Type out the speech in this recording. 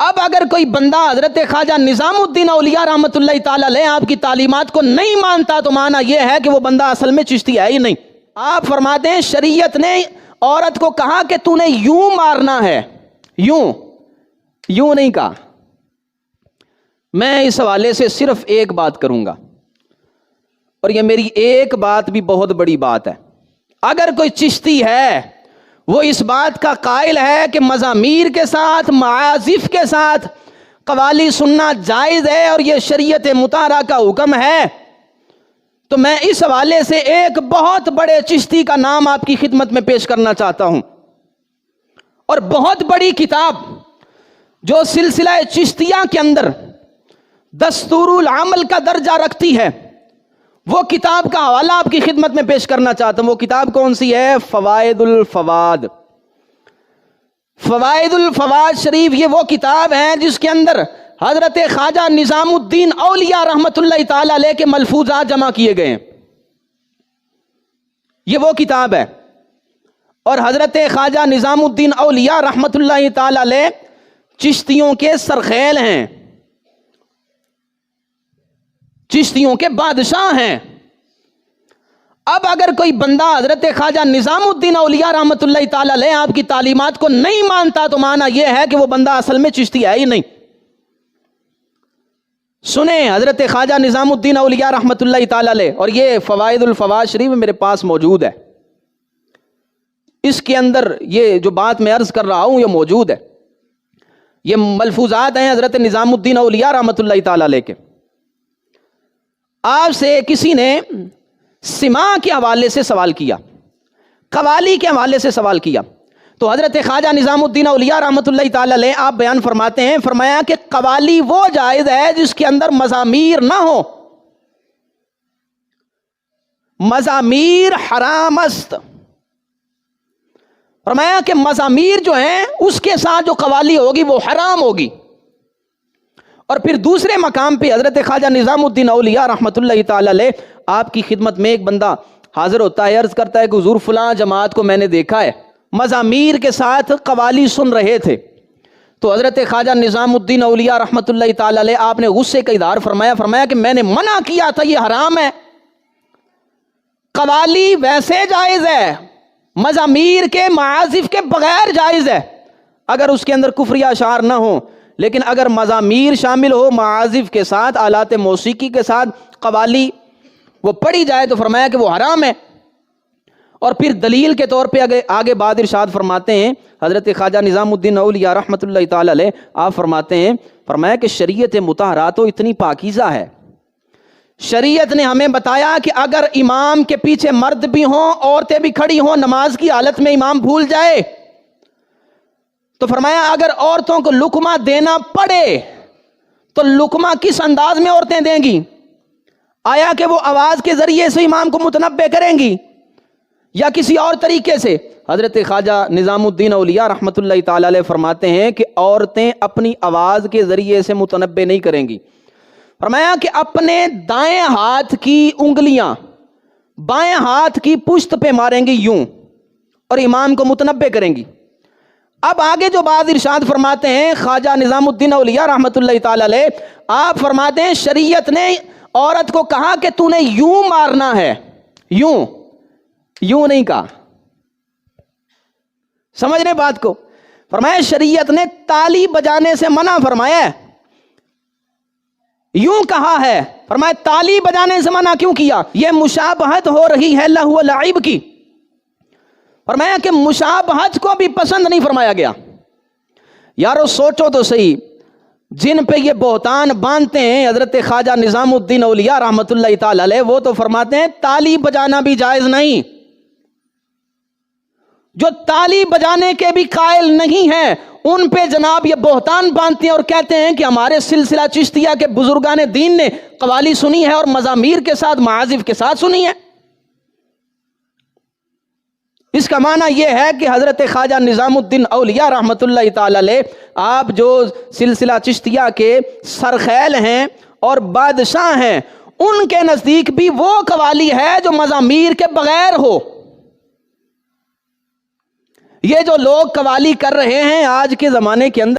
اب اگر کوئی بندہ حضرت خواجہ نظام الدین اولیاء رحمۃ اللہ تعالی علیہ آپ کی تعلیمات کو نہیں مانتا تو مانا یہ ہے کہ وہ بندہ اصل میں چشتی ہے ہی نہیں۔ آپ فرماتے ہیں شریعت نے عورت کو کہا کہ تو نے یوں مارنا ہے، یوں نہیں کہا۔ میں اس حوالے سے صرف ایک بات کروں گا، اور یہ میری ایک بات بھی بہت بڑی بات ہے۔ اگر کوئی چشتی ہے وہ اس بات کا قائل ہے کہ مزامیر کے ساتھ، معازف کے ساتھ قوالی سننا جائز ہے اور یہ شریعت مطہرہ کا حکم ہے، تو میں اس حوالے سے ایک بہت بڑے چشتی کا نام آپ کی خدمت میں پیش کرنا چاہتا ہوں، اور بہت بڑی کتاب جو سلسلہ چشتیہ کے اندر دستور العمل کا درجہ رکھتی ہے، وہ کتاب کا حوالہ آپ کی خدمت میں پیش کرنا چاہتا ہوں۔ وہ کتاب کون سی ہے؟ فوائد الفواد۔ فوائد الفواد شریف یہ وہ کتاب ہے جس کے اندر حضرت خواجہ نظام الدین اولیاء رحمۃ اللہ تعالی علیہ کے ملفوظات جمع کیے گئے ہیں۔ یہ وہ کتاب ہے، اور حضرت خواجہ نظام الدین اولیاء رحمۃ اللہ تعالی علیہ چشتیوں کے سرخیل ہیں، چشتیوں کے بادشاہ ہیں۔ اب اگر کوئی بندہ حضرت خواجہ نظام الدین اولیاء رحمۃ اللہ تعالی علیہ آپ کی تعلیمات کو نہیں مانتا تو مانا یہ ہے کہ وہ بندہ اصل میں چشتی ہے ہی نہیں۔ سنیں حضرت خواجہ نظام الدین اولیاء رحمۃ اللہ تعالی علیہ، اور یہ فوائد الفواد شریف میرے پاس موجود ہے، اس کے اندر یہ جو بات میں عرض کر رہا ہوں یہ موجود ہے۔ یہ ملفوظات ہیں حضرت نظام الدین اولیاء رحمۃ اللہ تعالی علیہ کے۔ آپ سے کسی نے سماع کے حوالے سے سوال کیا، قوالی کے حوالے سے سوال کیا، تو حضرت خواجہ نظام الدین اولیاء رحمۃ اللہ تعالی علیہ آپ بیان فرماتے ہیں، فرمایا کہ قوالی وہ جائز ہے جس کے اندر مزامیر نہ ہو، مزامیر حرام است۔ فرمایا کہ مزامیر جو ہیں اس کے ساتھ جو قوالی ہوگی وہ حرام ہوگی۔ اور پھر دوسرے مقام پہ حضرت خواجہ نظام الدین اولیاء رحمۃ اللہ تعالی علیہ آپ کی خدمت میں ایک بندہ حاضر ہوتا ہے، عرض کرتا ہے کہ حضور فلاں جماعت کو میں نے دیکھا ہے مزامیر کے ساتھ قوالی سن رہے تھے، تو حضرت خواجہ نظام الدین اولیاء رحمۃ اللہ تعالی علیہ آپ نے غصے کا اظہار فرمایا، فرمایا کہ میں نے منع کیا تھا، یہ حرام ہے۔ قوالی ویسے جائز ہے، مزامیر کے معازف کے بغیر جائز ہے اگر اس کے اندر کفری اشعار نہ ہوں، لیکن اگر مزامیر شامل ہو، معازف کے ساتھ، آلات موسیقی کے ساتھ قوالی وہ پڑھی جائے تو فرمایا کہ وہ حرام ہے۔ اور پھر دلیل کے طور پہ آگے بعد ارشاد فرماتے ہیں حضرت خواجہ نظام الدین اولیاء رحمۃ اللہ تعالی علیہ، آپ فرماتے ہیں، فرمایا کہ شریعت مطہرہ تو اتنی پاکیزہ ہے، شریعت نے ہمیں بتایا کہ اگر امام کے پیچھے مرد بھی ہوں، عورتیں بھی کھڑی ہوں، نماز کی حالت میں امام بھول جائے تو فرمایا اگر عورتوں کو لقمہ دینا پڑے تو لقمہ کس انداز میں عورتیں دیں گی؟ آیا کہ وہ آواز کے ذریعے سے امام کو متنبہ کریں گی یا کسی اور طریقے سے؟ حضرت خواجہ نظام الدین اولیاء رحمۃ اللہ تعالی علیہ فرماتے ہیں کہ عورتیں اپنی آواز کے ذریعے سے متنبہ نہیں کریں گی، فرمایا کہ اپنے دائیں ہاتھ کی انگلیاں بائیں ہاتھ کی پشت پہ ماریں گی یوں، اور امام کو متنبہ کریں گی۔ اب آگے جو بات ارشاد فرماتے ہیں خواجہ نظام الدین اولیاء رحمۃ اللہ تعالی علیہ، آپ فرماتے ہیں شریعت نے عورت کو کہا کہ تو نے یوں مارنا ہے، یوں نہیں کہا۔ سمجھ رہے بات کو؟ فرمایا شریعت نے تالی بجانے سے منع فرمایا ہے، یوں کہا ہے۔ فرمایا تالی بجانے سے منع کیوں کیا؟ یہ مشابہت ہو رہی ہے لہو و لعب کی۔ فرمایا کہ مشابہت کو بھی پسند نہیں فرمایا گیا۔ یارو سوچو تو صحیح، جن پہ یہ بہتان باندھتے ہیں حضرت خواجہ نظام الدین اولیاء رحمۃ اللہ تعالی علیہ، وہ تو فرماتے ہیں تالی بجانا بھی جائز نہیں۔ جو تالی بجانے کے بھی قائل نہیں ہیں ان پہ جناب یہ بہتان باندھتے ہیں اور کہتے ہیں کہ ہمارے سلسلہ چشتیہ کے بزرگان دین نے قوالی سنی ہے اور مزامیر کے ساتھ، معازف کے ساتھ سنی ہے۔ اس کا معنی یہ ہے کہ حضرت خواجہ نظام الدین اولیاء رحمۃ اللہ تعالی علیہ آپ جو سلسلہ چشتیہ کے سرخیل ہیں اور بادشاہ ہیں، ان کے نزدیک بھی وہ قوالی ہے جو مزامیر کے بغیر ہو۔ یہ جو لوگ قوالی کر رہے ہیں آج کے زمانے کے اندر